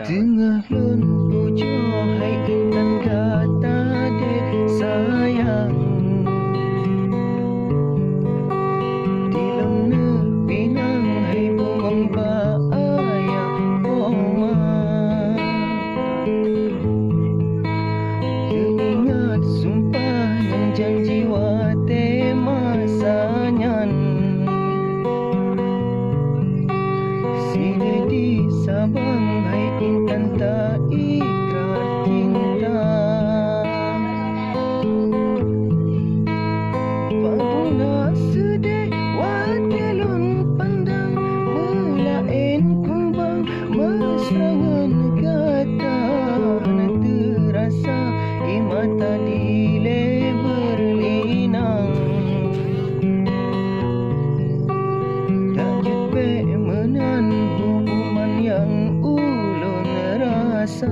Tengah lun pujo hai intan kata dek sayang Dilem ne pinang hai bungong baaya oma Teringat sumpah yang janji wate masanyan Sini di Sabang hai intan tak ikrar cinta Pabuna sedih watelun pandang Melain kumbang mesrangan kata Terasa mata dile berlinang Tak jepe menan hubungan yang ulun rasa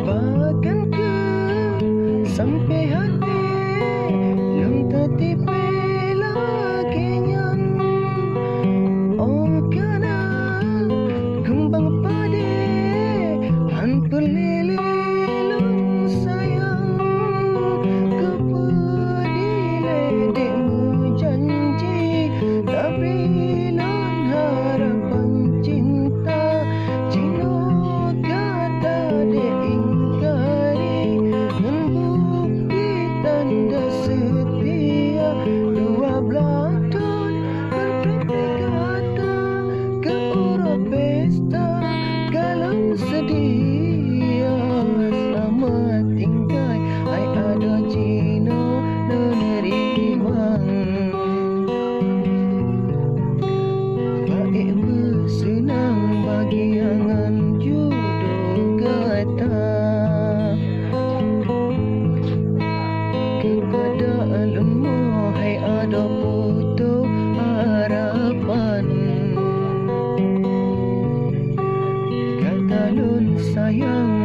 Bahkan ke sampai hati lum tertipe lagi nyan Oh kana kembang pade han pelililung sayang kepadile dekmu janji tak bilang harapan cinta Cino kata dek ingkari membukti tanda setia dua belah tahun berpikir kata ke urut pesta galang sedia selamat tinggal ai ada Cino nerimang baik bersenang bagi angan jodoh kata kepada lemu hai ada putus harapan Kata lun sayang